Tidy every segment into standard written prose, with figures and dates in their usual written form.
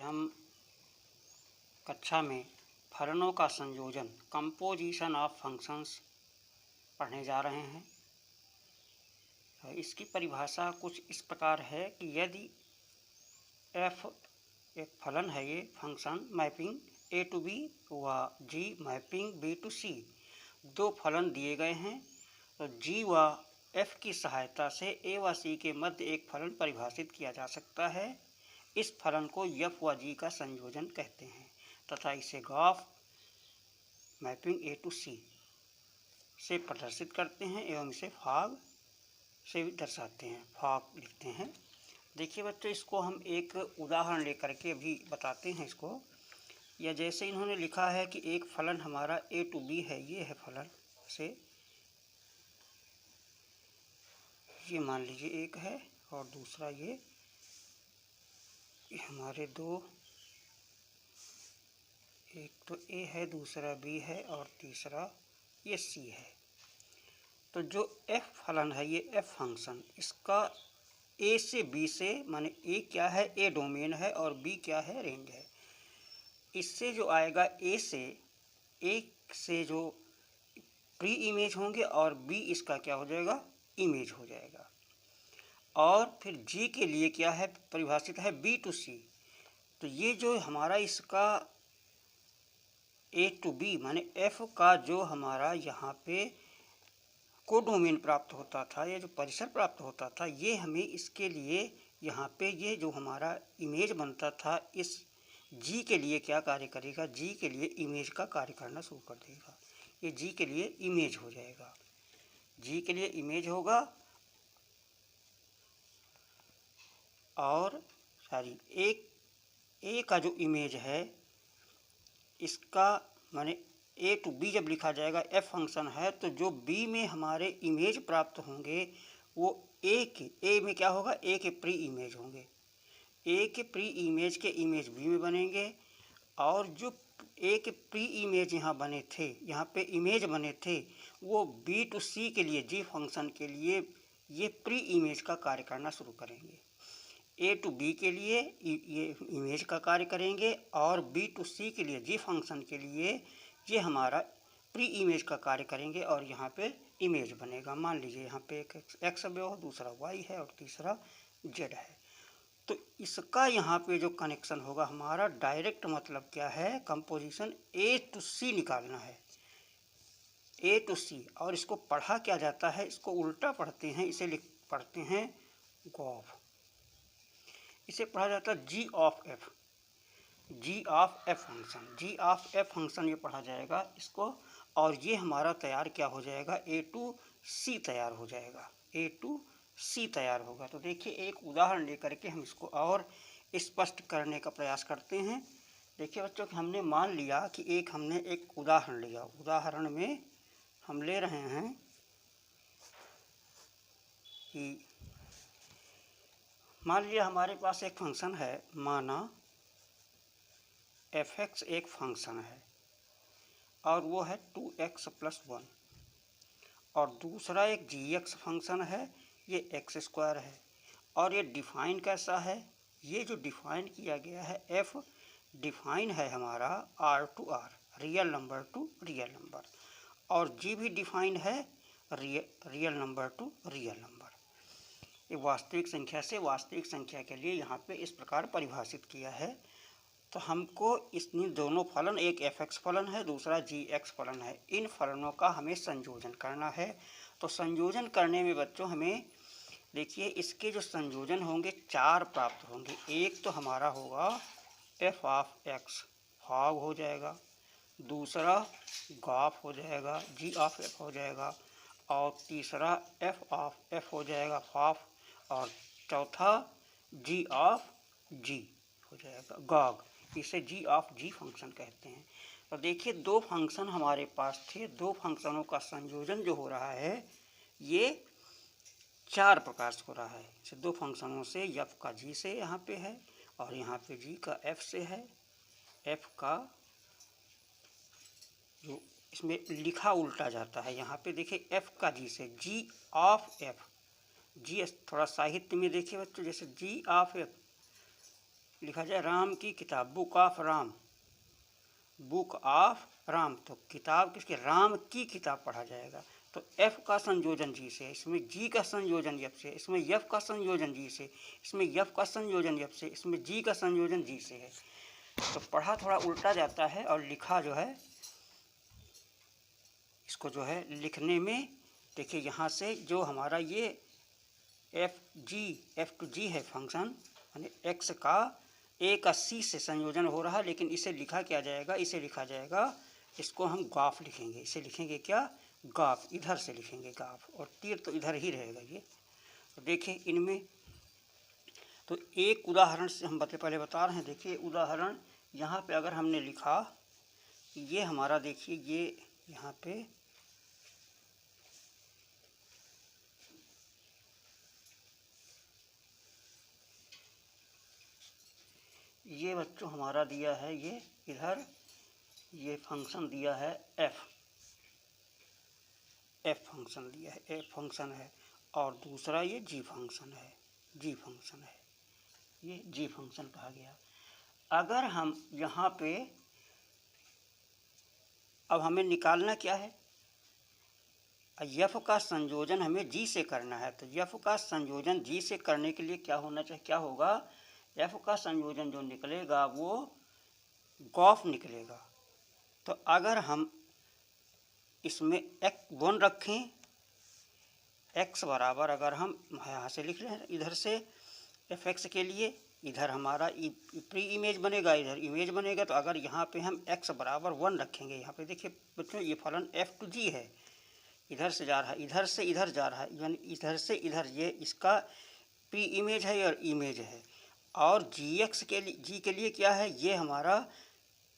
हम कक्षा में फलनों का संयोजन कंपोजिशन ऑफ फंक्शंस पढ़ने जा रहे हैं। इसकी परिभाषा कुछ इस प्रकार है कि यदि f एक फलन है, ये function mapping a to b व g mapping b to c, दो फलन दिए गए हैं तो g व f की सहायता से a व c के मध्य एक फलन परिभाषित किया जा सकता है। इस फलन को f व g का संयोजन कहते हैं तथा इसे graph mapping a to c से प्रदर्शित करते हैं एवं इसे फॉग से भी दर्शाते हैं, फॉग लिखते हैं। देखिए बच्चों, इसको हम एक उदाहरण लेकर के भी बताते हैं इसको। या जैसे इन्होंने लिखा है कि एक फलन हमारा a टू b है, ये है फलन से, ये मान लीजिए एक है और दूसरा ये हमारे दो, एक तो a है, दूसरा b है और तीसरा ये c है। तो जो f फलन है, ये f फंक्शन, इसका a से b से, माने a क्या है, a डोमेन है और b क्या है, रेंज है। इससे जो आएगा a से जो प्री इमेज होंगे और b इसका क्या हो जाएगा, इमेज हो जाएगा। और फिर g के लिए क्या है, परिभाषित है b टू c। तो ये जो हमारा इसका a टू b माने f का जो हमारा यहाँ पे कोडोमेन प्राप्त होता था, ये जो परिसर प्राप्त होता था, ये हमें इसके लिए यहाँ पे ये जो हमारा इमेज बनता था, इस जी के लिए क्या कार्य करेगा, जी के लिए इमेज का कार्य करना शुरू कर देगा। ये जी के लिए इमेज हो जाएगा, जी के लिए इमेज होगा। और सॉरी, ए का जो इमेज है इसका माने a टू b जब लिखा जाएगा, f फंक्शन है, तो जो b में हमारे इमेज प्राप्त होंगे वो a में क्या होगा, a के प्री इमेज होंगे, a के प्री इमेज के इमेज b में बनेंगे। और जो a के प्री इमेज यहाँ बने थे, यहाँ पे इमेज बने थे, वो b टू c के लिए, g फंक्शन के लिए ये प्री इमेज का कार्य करना शुरू करेंगे। a टू b के लिए ये इमेज का कार्य करेंगे और b टू c के लिए, g फंक्शन के लिए ये हमारा प्री इमेज का कार्य करेंगे और यहाँ पे इमेज बनेगा। मान लीजिए यहाँ पे एक x अवयव, दूसरा y है और तीसरा z है। तो इसका यहाँ पे जो कनेक्शन होगा हमारा डायरेक्ट, मतलब क्या है, कंपोजिशन a टू c निकालना है, a टू c। और इसको पढ़ा क्या जाता है, इसको उल्टा पढ़ते हैं, इसे पढ़ते हैं गॉफ। इसे पढ़ा जाता है g of f, g of f function, g of f function ये पढ़ा जाएगा इसको। और ये हमारा तैयार क्या हो जाएगा, a टू c तैयार हो जाएगा, a टू c तैयार होगा। तो देखिए एक उदाहरण लेकर के हम इसको और स्पष्ट करने का प्रयास करते हैं। देखिए बच्चों कि हमने मान लिया कि हमने एक उदाहरण लिया, उदाहरण में हम ले रहे हैं कि मान लिया हमारे पास एक फंक्शन है, माना fx एक फंक्शन है और वो है 2x + 1, और दूसरा एक gx फंक्शन है, ये x² है। और ये डिफाइन कैसा है, ये जो डिफाइन किया गया है f डिफाइन है हमारा r to r, real number to real number, और g भी डिफाइन है real number to real number. ये वास्तविक संख्या से वास्तविक संख्या के लिए यहाँ पे इस प्रकार परिभाषित किया है। तो हमको इसमें दोनों फलन, एक fx फलन है, दूसरा gx फलन है, इन फलनों का हमें संयोजन करना है। तो संयोजन करने में बच्चों हमें देखिए इसके जो संयोजन होंगे 4 प्राप्त होंगे। एक तो हमारा होगा f ऑफ x, फॉग हो जाएगा, दूसरा गॉफ हो जाएगा, g ऑफ f हो जाएगा, और तीसरा f ऑफ f हो जाएगा, फॉफ, और चौथा g ऑफ g हो जाएगा, गॉग। इसे g ऑफ g फंक्शन कहते हैं। तो देखिए दो फंक्शन हमारे पास थे, दो फंक्शनों का संयोजन जो हो रहा है ये 4 प्रकार से हो रहा है। इसे दो फंक्शनों से, f का g से यहाँ पे है और यहाँ पे g का f से है। f का जो इसमें लिखा उल्टा जाता है, यहाँ पे देखिए f का g से, g ऑफ f, जी थोड़ा साहित्य में देखिए बच्चों, जैसे g ऑफ f लिखा जाए राम की किताब, book of Ram, book of Ram. तो किताब किसके, राम की किताब पढ़ा जाएगा। तो एफ का संयोजन जी से, इसमें जी का संयोजन एफ से, इसमें एफ का संयोजन जी से, इसमें एफ का संयोजन एफ से, इसमें जी का संयोजन जी से है। तो पढ़ा थोड़ा उल्टा जाता है और लिखा जो है, इसको जो है लिखने में देखिए यहाँ से जो हमारा ये एफ टू जी है फंक्शन, यानी एक्स का ए का सी से संयोजन हो रहा है, लेकिन इसे लिखा क्या जाएगा, इसे लिखा जाएगा, इसको हम गाफ लिखेंगे। इसे लिखेंगे क्या, गाफ, इधर से लिखेंगे गाफ, और तीर तो इधर ही रहेगा ये। तो देखिए इनमें तो एक उदाहरण से हम पहले बता रहे हैं। देखिए उदाहरण यहाँ पे अगर हमने लिखा, ये हमारा देखिए ये यहाँ पे ये बच्चों हमारा दिया है, ये इधर ये फंक्शन दिया है एफ फंक्शन दिया है, एफ फंक्शन है, और दूसरा ये जी फंक्शन है, जी फंक्शन है, ये जी फंक्शन कहा गया। अगर हम यहाँ पे अब हमें निकालना क्या है, एफ का संयोजन हमें जी से करना है। तो एफ का संयोजन जी से करने के लिए क्या होना चाहिए, क्या होगा, एफ का संयोजन जो निकलेगा वो गॉफ निकलेगा। तो अगर हम इसमें x1 रखें, x बराबर अगर हम यहाँ से लिख लें इधर से एफ एक्स के लिए, इधर हमारा प्री इमेज बनेगा, इधर इमेज बनेगा। तो अगर यहाँ पे हम x बराबर 1 रखेंगे, यहाँ पे देखिए बच्चों ये फलन एफ टू जी है, इधर से जा रहा है, इधर से इधर जा रहा है, यानी इधर से इधर, ये इसका प्री इमेज है और इमेज है। और जी एक्स के लिए, जी के लिए क्या है, ये हमारा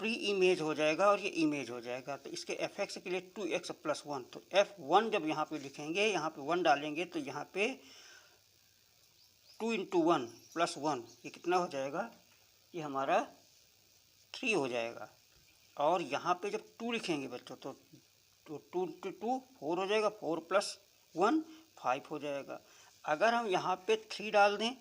प्री इमेज हो जाएगा और ये इमेज हो जाएगा। तो इसके एफ एक्स के लिए 2x + 1, तो f1 जब यहाँ पे लिखेंगे, यहाँ पे 1 डालेंगे, तो यहाँ पे 2 × 1 + 1 ये कितना हो जाएगा, ये हमारा 3 हो जाएगा। और यहाँ पे जब 2 लिखेंगे बच्चों, तो 2 × 2 4 हो जाएगा, 4 + 1 5 हो जाएगा। अगर हम यहाँ पे 3 डाल दें,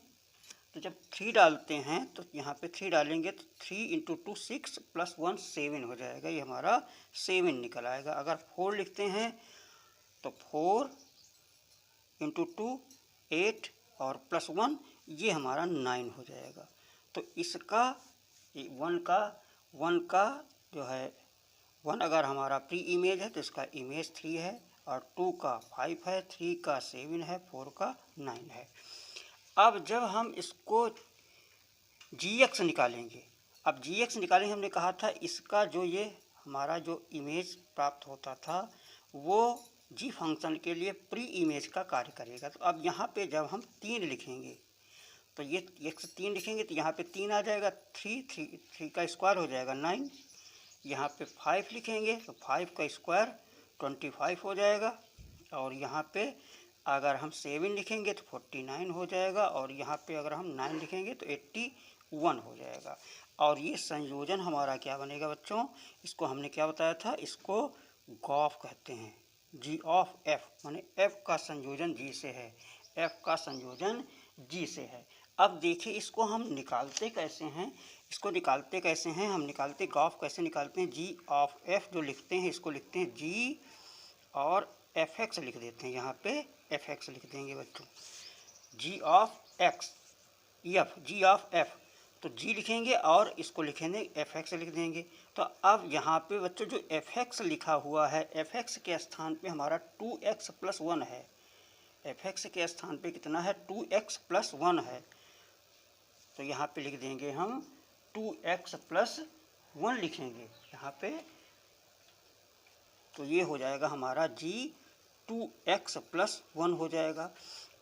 तो जब 3 डालते हैं तो यहाँ पे 3 डालेंगे, तो 3 × 2 6 + 1 7 हो जाएगा, ये हमारा 7 निकल आएगा। अगर 4 लिखते हैं तो 4 × 2 8 और +1 ये हमारा 9 हो जाएगा। तो इसका 1 का जो है 1 अगर हमारा प्री इमेज है तो इसका इमेज 3 है, और 2 का 5 है, 3 का 7 है, 4 का 9 है। अब जब हम इसको gx निकालेंगे, अब gx निकालेंगे, हमने कहा था इसका जो ये हमारा जो इमेज प्राप्त होता था वो जी फंक्शन के लिए प्री इमेज का कार्य करेगा। तो अब यहाँ पे जब हम 3 लिखेंगे, तो ये x 3 लिखेंगे तो यहाँ पे 3 आ जाएगा, 3 का स्क्वायर हो जाएगा 9। यहाँ पे 5 लिखेंगे तो 5 का स्क्वायर 25 हो जाएगा, और यहाँ पे अगर हम 7 लिखेंगे तो 49 हो जाएगा, और यहाँ पे अगर हम 9 लिखेंगे तो 81 हो जाएगा। और ये संयोजन हमारा क्या बनेगा बच्चों, इसको हमने क्या बताया था, इसको गॉफ कहते हैं, जी ऑफ एफ, माने एफ का संयोजन जी से है, एफ का संयोजन जी से है। अब देखिए इसको हम निकालते कैसे हैं, इसको निकालते कैसे हैं, हम निकालते गॉफ कैसे निकालते हैं, जी ऑफ एफ जो लिखते हैं इसको लिखते हैं जी, और एफ एक्स लिख देते हैं, यहाँ पे एफ एक्स लिख देंगे बच्चों, G of X F, G of F, तो जी लिखेंगे और इसको लिखेंगे एफ एक्स लिख देंगे। तो अब यहाँ पे बच्चों जो एफ एक्स लिखा हुआ है, एफ एक्स के स्थान पे हमारा 2x + 1 है, एफ एक्स के स्थान पे कितना है, 2x + 1 है। तो यहाँ पे लिख देंगे हम 2x + 1 लिखेंगे यहाँ पे, तो ये हो जाएगा हमारा जी 2x + 1 हो जाएगा।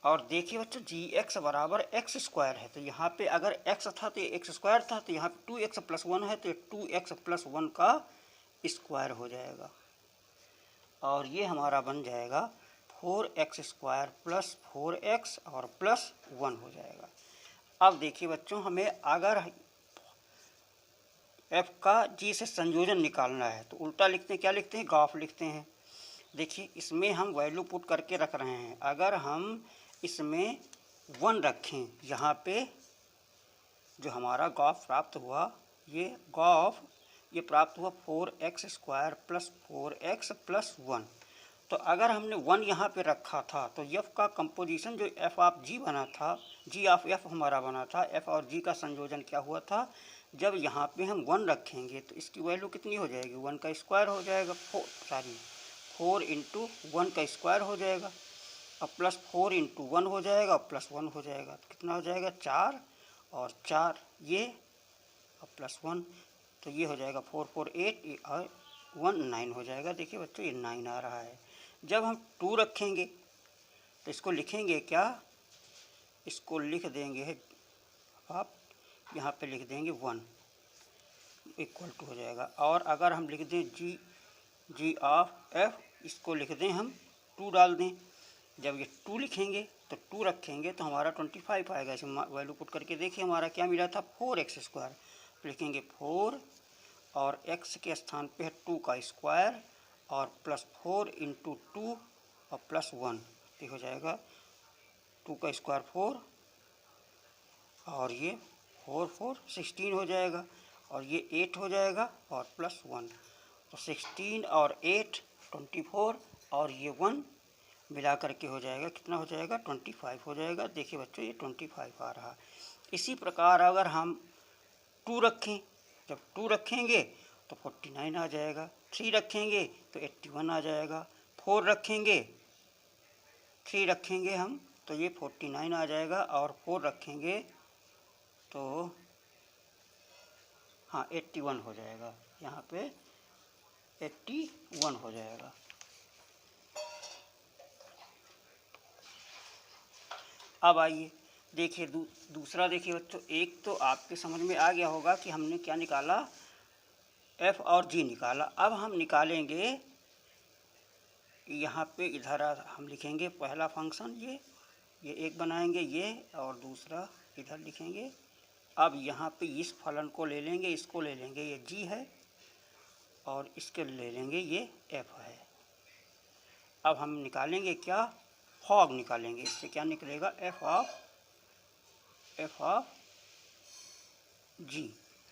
और देखिए बच्चों gx बराबर x² है, तो यहाँ पे अगर x था तो ये x² था, तो यहाँ पे 2x + 1 है तो ये 2x + 1 का स्क्वायर हो जाएगा, और ये हमारा बन जाएगा 4x² + 4x और +1 हो जाएगा। अब देखिए बच्चों हमें अगर f का g से संयोजन निकालना है तो उल्टा लिखते हैं, क्या लिखते हैं, गॉफ लिखते हैं। देखिए इसमें हम वैल्यू पुट करके रख रहे हैं, अगर हम इसमें 1 रखें, यहाँ पे जो हमारा गॉफ प्राप्त हुआ, ये गॉफ ये प्राप्त हुआ 4x² प्लस 4x प्लस 1। तो अगर हमने 1 यहाँ पे रखा था तो एफ का कंपोजिशन जो एफ ऑफ जी बना था, जी ऑफ एफ हमारा बना था, एफ और जी का संयोजन क्या हुआ था, जब यहाँ पे हम 1 रखेंगे तो इसकी वैल्यू कितनी हो जाएगी, 1 का स्क्वायर हो जाएगा, 4 इंटू 1 का स्क्वायर हो जाएगा, और प्लस 4 इंटू 1 हो जाएगा, और प्लस 1 हो जाएगा, तो कितना हो जाएगा 4 और 4 ये, और प्लस 1, तो ये हो जाएगा 4 4 8 और 1 9 हो जाएगा। देखिए बच्चों ये 9 आ रहा है। जब हम 2 रखेंगे तो इसको लिखेंगे क्या, इसको लिख देंगे आप यहाँ पे लिख देंगे 1 इक्वल टू हो जाएगा। और अगर हम लिख दें जी ऑफ एफ, इसको लिख दें हम 2 डाल दें, जब ये 2 लिखेंगे तो 2 रखेंगे तो हमारा 25 आएगा। इसे वैल्यू पुट करके देखिए हमारा क्या मिला था, 4x², लिखेंगे 4 और x के स्थान पे है 2 का स्क्वायर और प्लस 4 इंटू 2 और प्लस 1, ये हो जाएगा 2 का स्क्वायर 4 और ये 4 4 16 हो जाएगा, और ये 8 हो जाएगा और प्लस 1, तो 16 और 8 24 और ये 1 मिला करके हो जाएगा, कितना हो जाएगा 25 हो जाएगा। देखिए बच्चों ये 25 आ रहा। इसी प्रकार अगर हम 2 रखें, जब 2 रखेंगे तो 49 आ जाएगा, 3 रखेंगे तो 81 आ जाएगा, 4 रखेंगे 3 रखेंगे हम तो ये 49 आ जाएगा, और 4 रखेंगे तो हाँ 81 हो जाएगा, यहाँ पे 81 हो जाएगा। अब आइए देखिए दूसरा देखिए बच्चों, एक तो आपके समझ में आ गया होगा कि हमने क्या निकाला, एफ और जी निकाला। अब हम निकालेंगे यहाँ पे, इधर हम लिखेंगे पहला फंक्शन ये एक बनाएंगे ये, और दूसरा इधर लिखेंगे। अब यहाँ पे इस फलन को ले लेंगे, इसको ले लेंगे, ये जी है और इसके ले लेंगे ये एफ है। अब हम निकालेंगे क्या, फॉग निकालेंगे। इससे क्या निकलेगा, एफ ऑफ जी,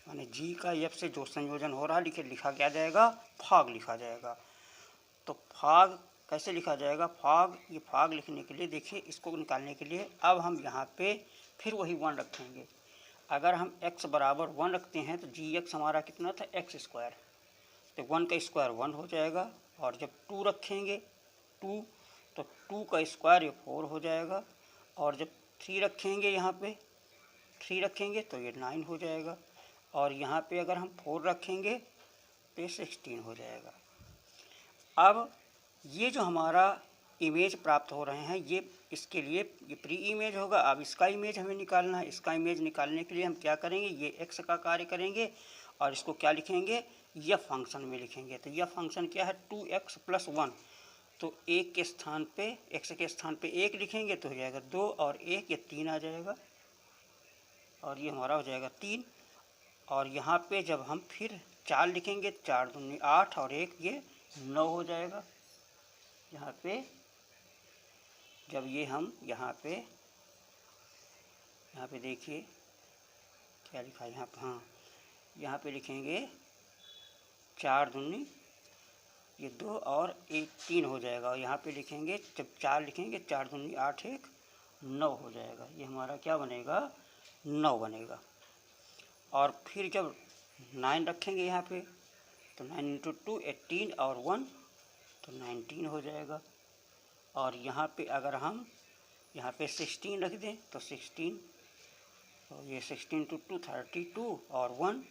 माने जी का एफ से जो संयोजन हो रहा है लिखा क्या जाएगा, फॉग लिखा जाएगा। तो फॉग कैसे लिखा जाएगा, फॉग, ये फॉग लिखने के लिए देखिए, इसको निकालने के लिए अब हम यहाँ पे फिर वही 1 रखेंगे। अगर हम x बराबर 1 रखते हैं तो जी एक्स हमारा कितना था, x², तो 1 का स्क्वायर 1 हो जाएगा, और जब 2 रखेंगे 2 तो 2 का स्क्वायर ये 4 हो जाएगा, और जब 3 रखेंगे यहाँ पे 3 रखेंगे तो ये 9 हो जाएगा, और यहाँ पे अगर हम 4 रखेंगे तो ये 16 हो जाएगा। अब ये जो हमारा इमेज प्राप्त हो रहे हैं, ये इसके लिए ये प्री इमेज होगा। अब इसका इमेज हमें निकालना है। इसका इमेज निकालने के लिए हम क्या करेंगे, ये एक्स का कार्य करेंगे और इसको क्या लिखेंगे, यह फंक्शन में लिखेंगे। तो यह फंक्शन क्या है, 2x + 1, तो एक के स्थान पे, एक्स के स्थान पे 1 लिखेंगे तो हो जाएगा 2 और 1 ये 3 आ जाएगा, और ये हमारा हो जाएगा 3। और यहाँ पे जब हम फिर 4 लिखेंगे, 4 दूनी 8 और 1 ये 9 हो जाएगा। यहाँ पे जब ये हम यहाँ पे देखिए क्या लिखा है यहाँ पे, हाँ यहाँ पे लिखेंगे 4 दूनी ये 2 और 1 3 हो जाएगा, और यहाँ पे लिखेंगे जब 4 लिखेंगे 4 दूनी 8 1 9 हो जाएगा। ये हमारा क्या बनेगा, 9 बनेगा। और फिर जब 9 रखेंगे यहाँ पे तो 9 × 2 18 और 1 तो 19 हो जाएगा। और यहाँ पे अगर हम यहाँ पे 16 रख दें तो 16, तो ये 16 × 2 32 और 1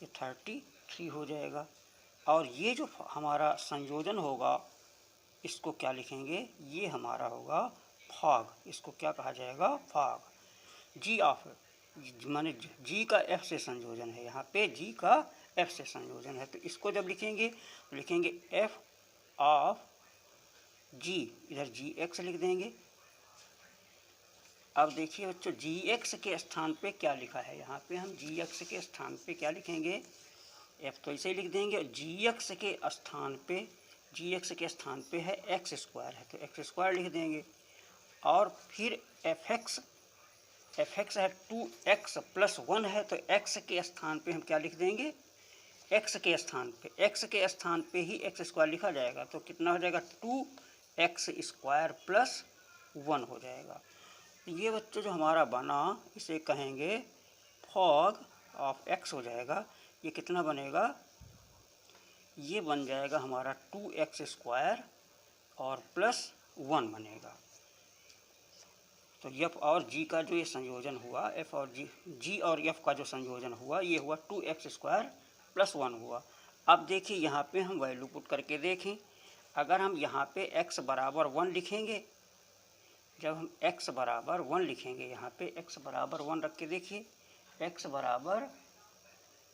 ये 33 हो जाएगा। और ये जो हमारा संयोजन होगा इसको क्या लिखेंगे, ये हमारा होगा फॉग। इसको क्या कहा जाएगा, फॉग। जी ऑफ, माने जी का एफ से संयोजन है, यहाँ पे जी का एफ से संयोजन है। तो इसको जब लिखेंगे तो लिखेंगे एफ ऑफ जी, इधर जी एक्स लिख देंगे। अब देखिए बच्चों, जी एक्स के स्थान पे क्या लिखा है, यहाँ पे हम जी एक्स के स्थान पे क्या लिखेंगे, एफ तो ऐसे ही लिख देंगे। जी एक्स के स्थान पे है x² है तो x² लिख देंगे। और फिर एफ एक्स एफ एक्स है 2x प्लस 1 है, तो x के स्थान पे हम क्या लिख देंगे, x के स्थान पे ही एक्स स्क्वायर लिखा जाएगा, तो कितना हो जाएगा 2x स्क्वायर प्लस 1 हो जाएगा। ये बच्चों जो हमारा बना इसे कहेंगे फॉग ऑफ x हो जाएगा। ये कितना बनेगा, ये बन जाएगा हमारा 2x स्क्वायर और प्लस 1 बनेगा। तो एफ और जी का जो ये संयोजन हुआ, एफ और जी और एफ का जो संयोजन हुआ, ये हुआ 2x स्क्वायर प्लस 1 हुआ। अब देखिए यहाँ पे हम वैल्यू पुट करके देखें। अगर हम यहाँ पे x बराबर 1 लिखेंगे, जब हम x बराबर 1 लिखेंगे, यहाँ पे x बराबर 1 रख के देखिए, x बराबर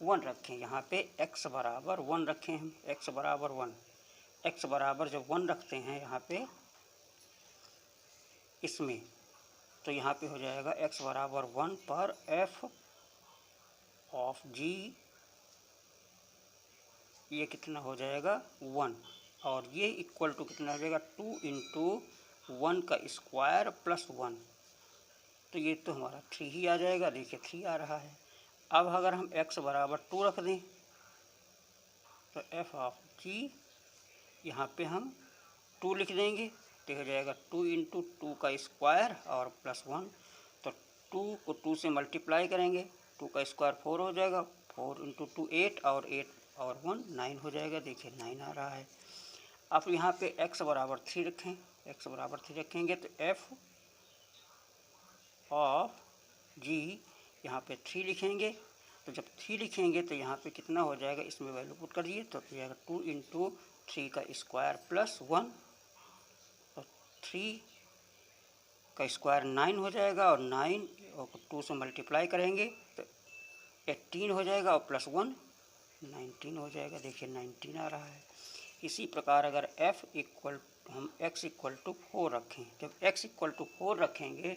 1 रखें, यहाँ पे x बराबर 1 रखें हम, x बराबर 1, x बराबर जब 1 रखते हैं यहाँ पे इसमें, तो यहाँ पे हो जाएगा x बराबर 1 पर f ऑफ g, ये कितना हो जाएगा 1, और ये इक्वल टू कितना हो जाएगा 2 इंटू 1 का स्क्वायर प्लस 1, तो ये तो हमारा 3 ही आ जाएगा। देखिए 3 आ रहा है। अब अगर हम x बराबर 2 रख दें, तो f ऑफ g यहाँ पे हम 2 लिख देंगे, तो हो जाएगा 2 इंटू 2 का स्क्वायर और प्लस 1, तो 2 को 2 से मल्टीप्लाई करेंगे, 2 का स्क्वायर 4 हो जाएगा, 4 इंटू 2 8 और 8 और 1 9 हो जाएगा। देखिए 9 आ रहा है। अब यहाँ पे x बराबर 3 रखें, x बराबर 3 रखेंगे तो f ऑफ g यहाँ पे 3 लिखेंगे, तो जब 3 लिखेंगे तो यहाँ पे कितना हो जाएगा, इसमें वैल्यू पुट कर दिए, तो जाएगा 2 इंटू 3 का स्क्वायर प्लस 1, और 3 का स्क्वायर 9 हो जाएगा, और 9 और 2 से मल्टीप्लाई करेंगे तो 18 हो जाएगा, और प्लस 1 19 हो जाएगा। देखिए 19 आ रहा है। इसी प्रकार अगर f इक्वल हम x इक्वल टू 4 रखें, जब x इक्वल टू 4 रखेंगे,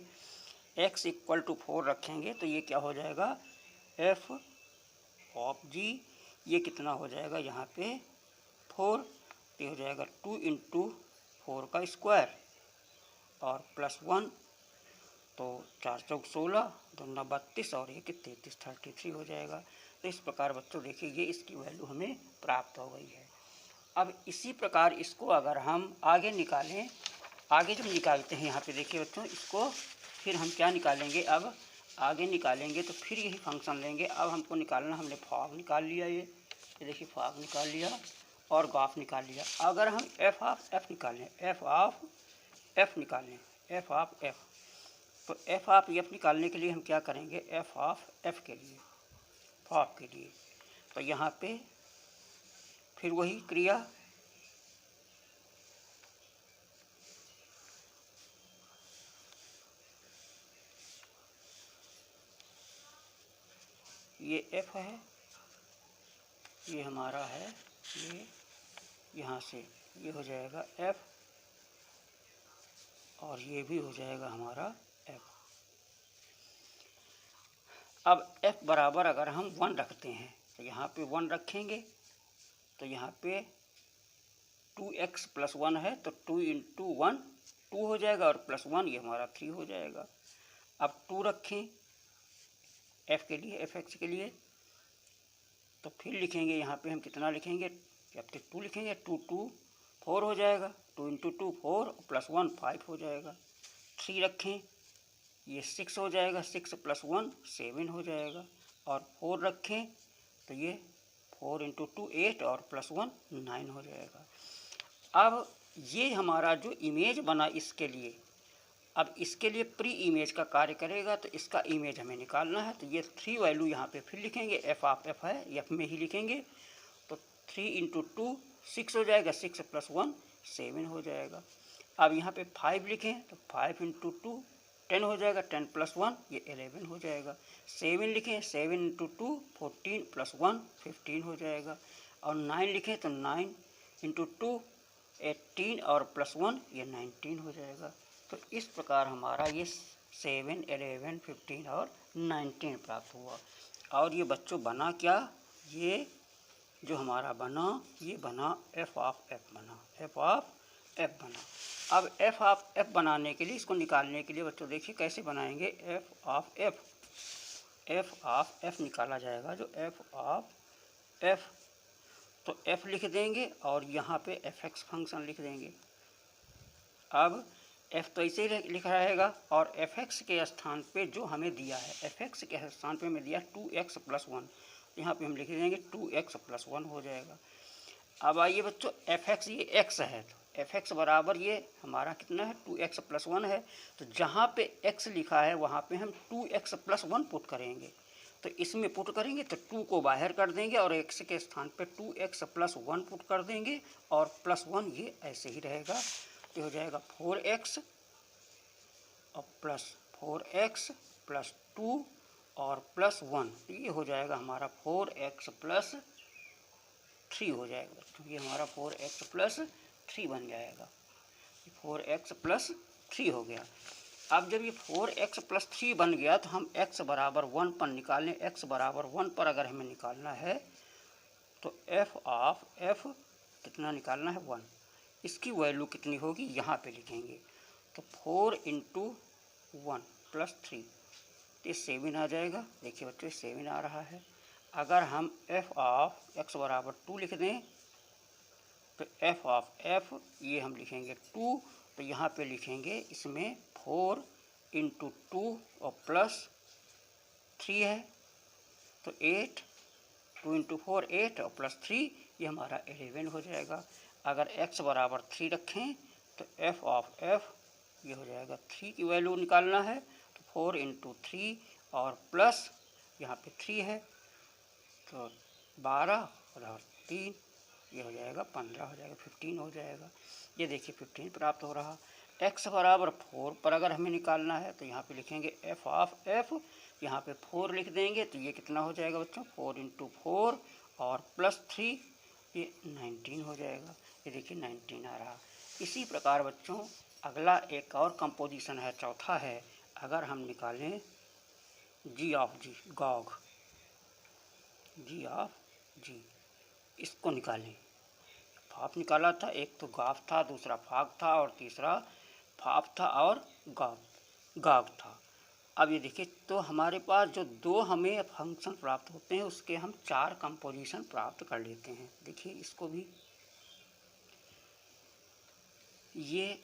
x इक्वल टू 4 रखेंगे तो ये क्या हो जाएगा, f ऑफ g, ये कितना हो जाएगा यहाँ पे 4, तो हो जाएगा 2 इंटू 4 का स्क्वायर और प्लस 1, तो 4 चौक 16, 2 32 और 1 33, 33 हो जाएगा। तो इस प्रकार बच्चों देखिए ये इसकी वैल्यू हमें प्राप्त हो गई है। अब इसी प्रकार इसको अगर हम आगे निकालें, आगे जब निकालते हैं यहाँ पे देखिए बच्चों, इसको फिर हम क्या निकालेंगे, अब आगे निकालेंगे तो फिर यही फंक्शन लेंगे। अब हमको निकालना, हमने फॉग निकाल लिया, ये देखिए फॉग निकाल लिया और गाफ निकाल लिया। अगर हम एफ ऑफ एफ निकालें, एफ ऑफ एफ निकालें, एफ ऑफ एफ, तो एफ ऑफ एफ निकालने के लिए हम क्या करेंगे, एफ ऑफ एफ के लिए, फॉग के लिए, तो यहाँ पे फिर वही क्रिया, ये f है, ये हमारा है, ये यहाँ से ये हो जाएगा f, और ये भी हो जाएगा हमारा f। अब f बराबर अगर हम 1 रखते हैं, तो यहाँ पे 1 रखेंगे, तो यहाँ पे 2x प्लस 1 है, तो 2 इंटू 1 2 हो जाएगा, और प्लस 1 ये हमारा 3 हो जाएगा। अब 2 रखें f के लिए, fx के लिए, तो फिर लिखेंगे यहाँ पे हम कितना लिखेंगे, जब तक 2 लिखेंगे 2 2 4 हो जाएगा, 2 इंटू 2 4 प्लस 1 5 हो जाएगा। 3 रखें, ये 6 हो जाएगा, 6 प्लस 1 7 हो जाएगा, और 4 रखें तो ये 4 इंटू 2 8 और प्लस 1 9 हो जाएगा। अब ये हमारा जो इमेज बना इसके लिए, अब इसके लिए प्री इमेज का कार्य करेगा, तो इसका इमेज हमें निकालना है, तो ये 3 वैल्यू यहाँ पे फिर लिखेंगे, एफ ऑफ एफ है, एफ में ही लिखेंगे, तो 3 इंटू 2 6 हो जाएगा, 6 प्लस 1 7 हो जाएगा। अब यहाँ पे 5 लिखें, तो 5 इंटू 2 10 हो जाएगा, 10 प्लस 1 ये 11 हो जाएगा। 7 लिखें, 7 इंटू 2 14 प्लस 1 15 हो जाएगा, और 9 लिखें तो 9 इंटू 2 18 और प्लस 1 ये 19 हो जाएगा। तो इस प्रकार हमारा ये 7 11 15 और 19 प्राप्त हुआ। और ये बच्चों बना क्या, ये जो हमारा बना, ये बना एफ ऑफ एफ बना, एफ ऑफ एफ बना। अब एफ ऑफ एफ बनाने के लिए, इसको निकालने के लिए बच्चों देखिए कैसे बनाएंगे। F of F, F of F निकाला जाएगा। जो एफ ऑफ एफ, तो एफ लिख देंगे और यहाँ पे एफ एक्स फंक्शन लिख देंगे। अब एफ तो ऐसे ही लिखा रहेगा और एफ एक्स के स्थान पे जो हमें दिया है, एफ एक्स के स्थान पे हमें दिया 2x + 1, यहाँ पे हम लिख देंगे 2x + 1 हो जाएगा। अब आइए बच्चों, एफ एक्स ये एक्स है, तो एफ एक्स बराबर ये हमारा कितना है 2x + 1 है। तो जहाँ पे x लिखा है वहाँ पे हम 2x + 1 पुट करेंगे। तो इसमें पुट करेंगे तो 2 को बाहर कर देंगे और x के स्थान पे 2x + 1 पुट कर देंगे और +1 ये ऐसे ही रहेगा। तो हो जाएगा 4x और +4x + 2 और +1, ये हो जाएगा हमारा 4x + 3 हो जाएगा बच्चों। ये हमारा 4x + 3 बन जाएगा। 4x + 3 हो गया। अब जब ये 4x + 3 बन गया तो हम x बराबर 1 पर निकालें। x बराबर 1 पर अगर हमें निकालना है तो f ऑफ f कितना निकालना है 1। इसकी वैल्यू कितनी होगी यहाँ पे लिखेंगे। तो 4 × 1 + 3, ये 7 आ जाएगा। देखिए बच्चों 7 आ रहा है। अगर हम f ऑफ x बराबर 2 लिख दें तो f ऑफ f ये हम लिखेंगे 2, तो यहाँ पे लिखेंगे इसमें 4 × 2 और +3 है तो 8, 2 × 4 8 और +3 ये हमारा 11 हो जाएगा। अगर x बराबर 3 रखें तो f ऑफ f ये हो जाएगा 3 की वैल्यू निकालना है तो 4 × 3 और प्लस यहाँ पे 3 है तो 12 और 3 ये हो जाएगा 15 हो जाएगा, 15 हो जाएगा। ये देखिए 15 प्राप्त हो रहा। x बराबर 4 पर अगर हमें निकालना है तो यहाँ पे लिखेंगे f ऑफ f, यहाँ पे 4 लिख देंगे तो ये कितना हो जाएगा बच्चों 4 × 4 और +3 ये 19 हो जाएगा। ये देखिए 19 आ रहा। इसी प्रकार बच्चों अगला एक और कंपोजिशन है, चौथा है। अगर हम निकालें g of g, Gogh, g of g, इसको निकालें। फाफ निकाला था, एक तो गाफ था, दूसरा फाग था और तीसरा फाफ था और गाग था। अब ये देखिए तो हमारे पास जो 2 हमें फंक्शन प्राप्त होते हैं उसके हम 4 कंपोजिशन प्राप्त कर लेते हैं। देखिए इसको भी, ये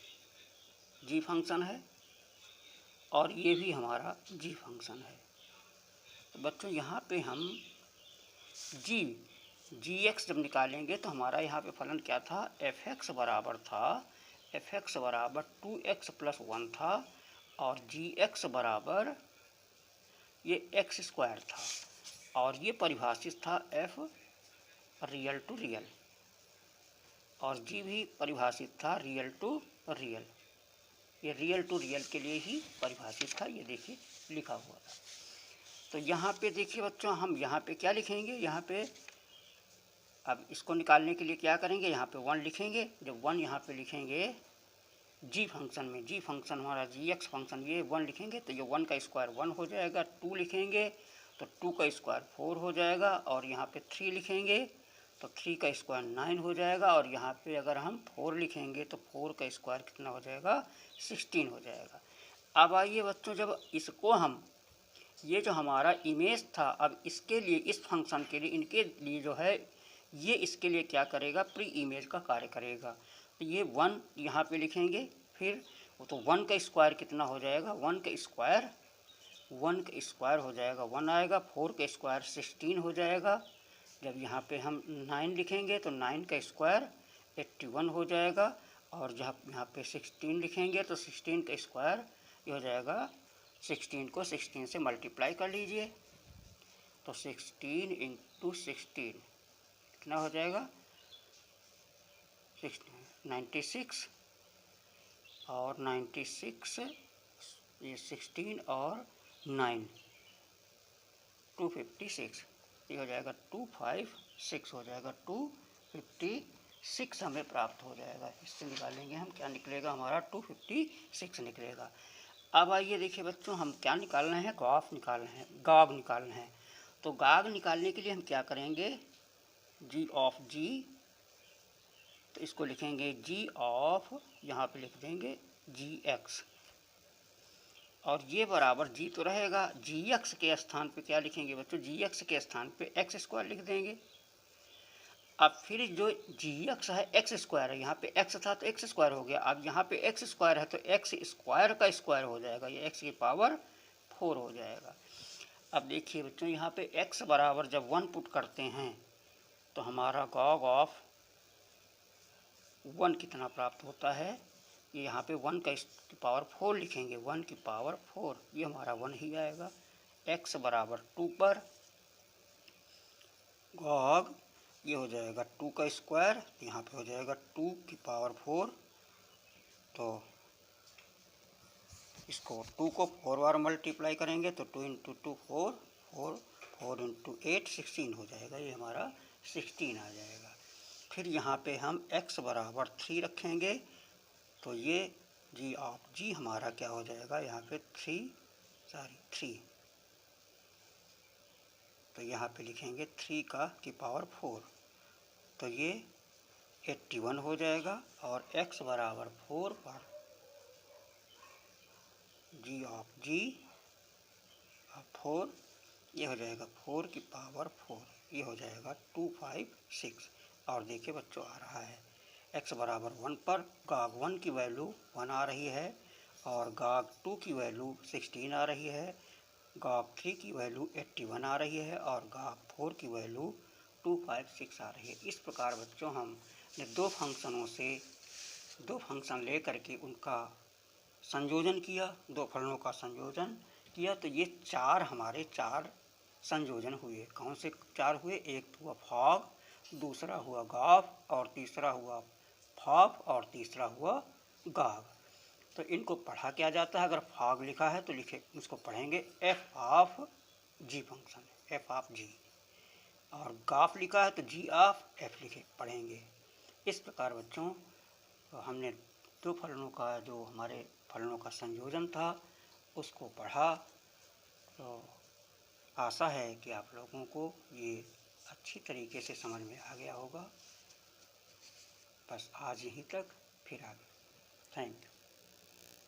जी फंक्शन है और ये भी हमारा जी फंक्शन है। तो बच्चों यहाँ पे हम जी एक्स जब निकालेंगे तो हमारा यहाँ पे फलन क्या था, एफ एक्स बराबर था, एफ एक्स बराबर 2x + 1 था और जी एक्स बराबर ये x² था और ये परिभाषित था f रियल टू रियल और जी भी परिभाषित था रियल टू रियल। ये रियल टू रियल के लिए ही परिभाषित था, ये देखिए लिखा हुआ था। तो यहाँ पे देखिए बच्चों हम यहाँ पे क्या लिखेंगे, यहाँ पे अब इसको निकालने के लिए क्या करेंगे, यहाँ पे 1 लिखेंगे। जब 1 यहाँ पे लिखेंगे जी फंक्शन में, जी फंक्शन हमारा जी एक्स फंक्शन, ये 1 लिखेंगे तो ये 1 का स्क्वायर 1 हो जाएगा। 2 लिखेंगे तो 2 का स्क्वायर 4 हो जाएगा और यहाँ पे 3 लिखेंगे तो 3 का स्क्वायर 9 हो जाएगा और यहाँ पे अगर हम 4 लिखेंगे तो 4 का स्क्वायर कितना हो जाएगा 16 हो जाएगा। अब आइए बच्चों जब इसको हम, ये जो हमारा इमेज था, अब इसके लिए, इस फंक्शन के लिए, इनके लिए जो है ये इसके लिए क्या करेगा, प्री इमेज का कार्य करेगा। तो ये 1 यहाँ पे लिखेंगे, फिर तो 1 का स्क्वायर कितना हो जाएगा, 1 का स्क्वायर हो जाएगा 1 आएगा। 4 का स्क्वायर 16 हो जाएगा। जब यहाँ पे हम 9 लिखेंगे तो 9 का स्क्वायर 81 हो जाएगा और जब यहाँ पे 16 लिखेंगे तो 16 का स्क्वायर ये हो जाएगा, 16 को 16 से मल्टीप्लाई कर लीजिए तो 16 × 16 कितना हो जाएगा 96 और 96 ये 16 और 9 256, ये हो जाएगा 256 हो जाएगा, 256 हमें प्राप्त हो जाएगा। इससे निकालेंगे हम, क्या निकलेगा हमारा 256 निकलेगा। अब आइए देखिए बच्चों हम क्या निकालना है, गाग निकालना है। तो गाग निकालने के लिए हम क्या करेंगे, जी ऑफ जी, तो इसको लिखेंगे जी ऑफ, यहाँ पे लिख देंगे जी एक्स, और ये बराबर जी तो रहेगा, जी एक्स के स्थान पे क्या लिखेंगे बच्चों, जी एक्स के स्थान पे एक्स स्क्वायर लिख देंगे। अब फिर जो जी एक्स है एक्स स्क्वायर है, यहाँ पे एक्स था तो एक्स स्क्वायर हो गया, अब यहाँ पे एक्स स्क्वायर है तो एक्स स्क्वायर का स्क्वायर हो जाएगा, ये एक्स की पावर 4 हो जाएगा। अब देखिए बच्चों यहाँ पे x बराबर जब 1 पुट करते हैं तो हमारा गॉग ऑफ 1 कितना प्राप्त होता है, ये यहाँ पे 1 की पावर 4 लिखेंगे, 1 की पावर 4, ये हमारा 1 ही आएगा। x बराबर 2 पर गॉग ये हो जाएगा 2 का स्क्वायर, यहाँ पे हो जाएगा 2 की पावर 4, तो इसको 2 को 4 बार मल्टीप्लाई करेंगे तो 2 इंटू 2 4, 4 इंटू 8 16 हो जाएगा, ये हमारा 16 आ जाएगा। फिर यहाँ पे हम x बराबर 3 रखेंगे तो ये जी ऑफ जी हमारा क्या हो जाएगा, यहाँ पे 3, तो यहाँ पे लिखेंगे 3 की पावर 4, तो ये 81 हो जाएगा, और x बराबर 4 पर जी ऑफ जी 4, ये हो जाएगा 4 की पावर 4, ये हो जाएगा 256। और देखिए बच्चों आ रहा है x बराबर 1 पर गाग 1 की वैल्यू 1 आ रही है, और गाग 2 की वैल्यू 16 आ रही है, गाग 3 की वैल्यू 81 आ रही है, और गाग 4 की वैल्यू 256 आ रही है। इस प्रकार बच्चों हमने दो फंक्शनों से दो फंक्शन ले करके उनका संयोजन किया, दो फलनों का संयोजन किया, तो ये हमारे चार संयोजन हुए। कौन से 4 हुए, एक हुआ फॉग, दूसरा हुआ गाफ, और तीसरा हुआ फॉग, और तीसरा हुआ गाग। तो इनको पढ़ा क्या जाता है, अगर फॉग लिखा है तो लिखे इसको पढ़ेंगे F of G function, F of G, और गाफ लिखा है तो जी ऑफ एफ लिखे पढ़ेंगे। इस प्रकार बच्चों हमने दो फलनों का, जो हमारे फलनों का संयोजन था, उसको पढ़ा। तो आशा है कि आप लोगों को ये अच्छी तरीके से समझ में आ गया होगा। बस आज यहीं तक, फिर आगे। Thank you.